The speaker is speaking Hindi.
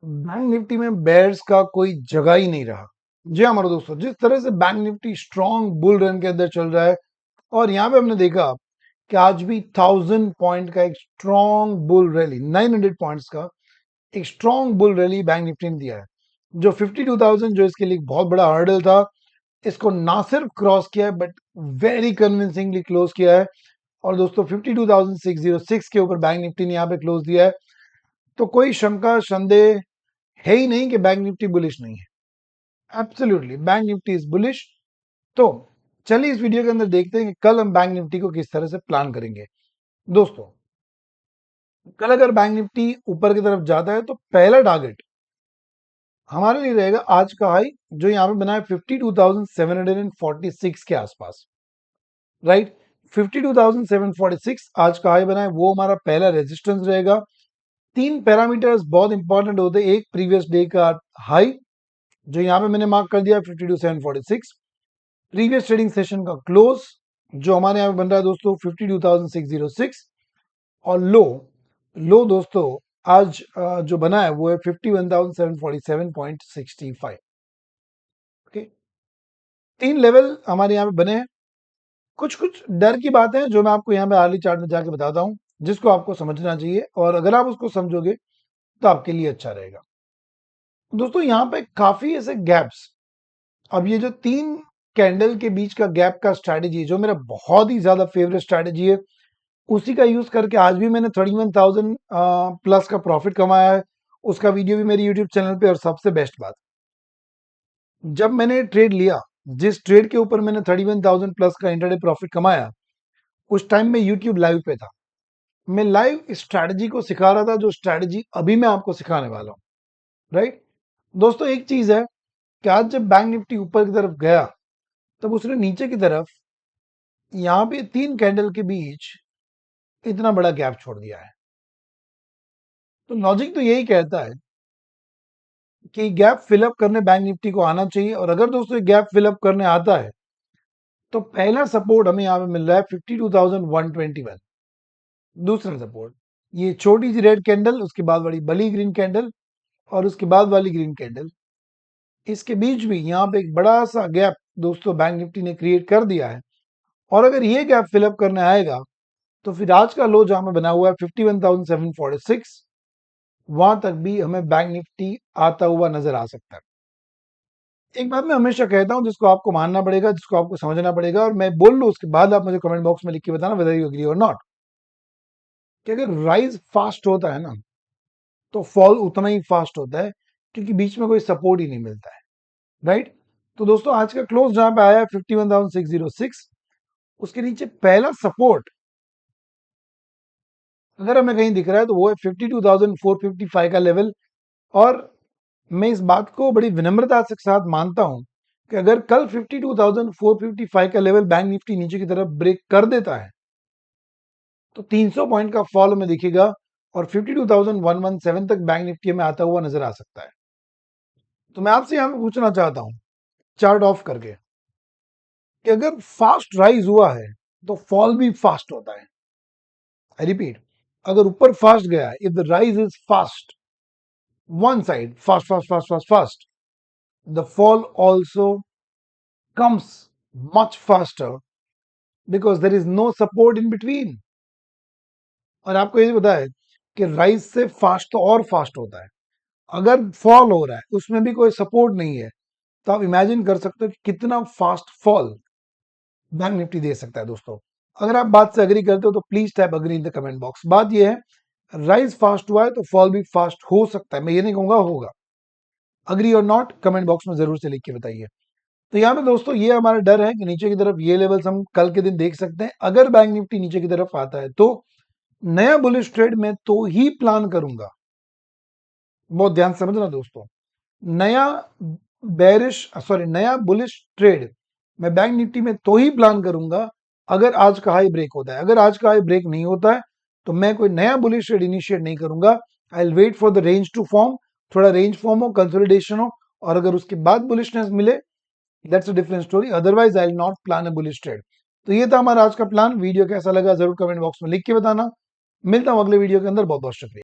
बैंक निफ्टी में बेयर्स का कोई जगह ही नहीं रहा। जी हाँ हमारे दोस्तों, जिस तरह से bank Nifty strong bull run के अंदर चल रहा है और यहाँ पे हमने देखा कि आज भी 1000 पॉइंट का एक स्ट्रॉन्ग बुल रैली, 900 पॉइंट्स का एक strong bull rally bank Nifty ने दिया है। जो 52,000 जो इसके लिए बहुत बड़ा हर्डल था, इसको ना सिर्फ क्रॉस किया है बट वेरी कन्विंसिंगली क्लोज किया है। और दोस्तों 52,606 के ऊपर बैंक निफ्टी ने यहाँ पे क्लोज दिया है। तो कोई शंका संदेह है ही नहीं कि बैंक निफ्टी बुलिश नहीं है। Absolutely bank Nifty is bullish. तो चलिए इस वीडियो के अंदर देखते हैं कि कल हम बैंक निफ्टी को किस तरह से प्लान करेंगे। दोस्तों कल अगर बैंक निफ्टी ऊपर की तरफ जाता है तो पहला टारगेट हमारे लिए रहेगा आज का हाई, जो यहाँ पे बना है 52,746 के आसपास, राइट। 52,746 आज का हाई बना है, वो हमारा पहला रेजिस्टेंस रहेगा। तीन पैरामीटर्स बहुत इंपॉर्टेंट होते हैं। एक प्रीवियस डे का हाई जो यहाँ पे मैंने मार्क कर दिया 52,746, प्रीवियस ट्रेडिंग सेशन का क्लोज जो हमारे यहाँ पे बन रहा है दोस्तों 52,606, और लो दोस्तों आज जो बना है वो है 51,747.65। ओके, तीन लेवल हमारे यहाँ पे बने हैं। कुछ कुछ डर की बातें हैं जो मैं आपको यहाँ पे आर्ली चार्ट में जाके बताता हूँ, जिसको आपको समझना चाहिए, और अगर आप उसको समझोगे तो आपके लिए अच्छा रहेगा। दोस्तों यहाँ पे काफी ऐसे गैप्स, अब ये जो तीन कैंडल के बीच का गैप का स्ट्रैटेजी जो मेरा बहुत ही ज्यादा फेवरेट स्ट्रैटेजी है, उसी का यूज करके आज भी मैंने 31,000 प्लस का प्रॉफिट कमाया है। उसका वीडियो भी मेरे यूट्यूब चैनल पे। और सबसे बेस्ट बात, जब मैंने ट्रेड लिया, जिस ट्रेड के ऊपर मैंने 31,000 प्लस का इंटरडे प्रॉफिट कमाया, उस टाइम में यूट्यूब लाइव पे था। मैं लाइव स्ट्रैटेजी को सिखा रहा था, जो स्ट्रैटेजी अभी मैं आपको सिखाने वाला हूँ, राइट। दोस्तों एक चीज है कि आज जब बैंक निफ्टी ऊपर की तरफ गया, तब उसने नीचे की तरफ यहाँ पे तीन कैंडल के बीच इतना बड़ा गैप छोड़ दिया है। तो लॉजिक तो यही कहता है कि गैप फिलअप करने बैंक निफ्टी को आना चाहिए। और अगर दोस्तों गैप फिलअप करने आता है तो पहला सपोर्ट हमें यहाँ पे मिल रहा है 52,121। दूसरा सपोर्ट ये छोटी सी रेड कैंडल, उसके बाद बड़ी बली ग्रीन कैंडल, और उसके बाद वाली ग्रीन कैंडल, इसके बीच भी यहाँ पे एक बड़ा सा गैप दोस्तों बैंक निफ्टी ने क्रिएट कर दिया है। और अगर ये गैप फिलअप करने आएगा तो फिर आज का लो जहां में बना हुआ है 51,746, वहां तक भी हमें बैंक निफ्टी आता हुआ नजर आ सकता है। एक बात मैं हमेशा कहता हूं, जिसको आपको मानना पड़ेगा, जिसको आपको समझना पड़ेगा, और मैं बोल लूं उसके बाद आप मुझे कमेंट बॉक्स में लिख के बताना वेदर यू एग्री और नॉट, कि अगर राइज फास्ट होता है ना, तो फॉल उतना ही फास्ट होता है, क्योंकि बीच में कोई सपोर्ट ही नहीं मिलता है, राइट। तो दोस्तों आज का क्लोज जहां पे आया है 51,606, उसके नीचे पहला सपोर्ट अगर हमें कहीं दिख रहा है तो वो है 52,455 का लेवल। और मैं इस बात को बड़ी विनम्रता के साथ मानता हूं कि अगर कल 52,455 का लेवल बैंक निफ्टी नीचे की तरफ ब्रेक कर देता है तो 300 पॉइंट का फॉल हमें दिखेगा, और 52,117 तक बैंक निफ्टी में आता हुआ नजर आ सकता है। तो मैं आपसे यहां पे पूछना चाहता हूं, चार्ट ऑफ करके, कि अगर फास्ट राइज हुआ है तो फॉल भी फास्ट होता है। आई रिपीट, अगर ऊपर फास्ट गया है, if the rise is fast, one side fast, the fall also comes much faster because there is no support in between। और आपको ये पता है कि राइज से फास्ट तो और फास्ट होता है, अगर फॉल हो रहा है उसमें भी कोई सपोर्ट नहीं है, तो आप इमेजिन कर सकते हो कि कितना फास्ट फॉल बैंक निफ्टी दे सकता है। दोस्तों अगर आप बात से अग्री करते हो तो please type agree in the comment box. बात ये है, राइज फास्ट हुआ है तो फॉल भी फास्ट हो सकता है, मैं ये नहीं कहूंगा होगा। अग्री और नॉट कमेंट बॉक्स में जरूर से लिख के बताइए। तो यहाँ पे दोस्तों ये हमारा डर है कि नीचे की तरफ ये लेवल्स हम कल के दिन देख सकते हैं। अगर बैंक निफ्टी नीचे की तरफ आता है तो नया बुलिश ट्रेड में तो ही प्लान करूंगा, बहुत ध्यान से समझना दोस्तों, नया नया बुलिश ट्रेड मैं बैंक निफ्टी में तो ही प्लान करूंगा अगर आज का हाई ब्रेक होता है। अगर आज का हाई ब्रेक नहीं होता है तो मैं कोई नया बुलिश ट्रेड इनिशिएट नहीं करूंगा। I will wait for the range to form, थोड़ा रेंज फॉर्म हो, कंसोलिडेशन हो, और अगर उसके बाद बुलिशनेस मिले, that's a different story, otherwise I will not plan a bullish trade. तो ये था हमारा आज का प्लान। वीडियो कैसा लगा जरूर कमेंट बॉक्स में लिख के बताना। मिलता हूं अगले वीडियो के अंदर। बहुत बहुत शुक्रिया।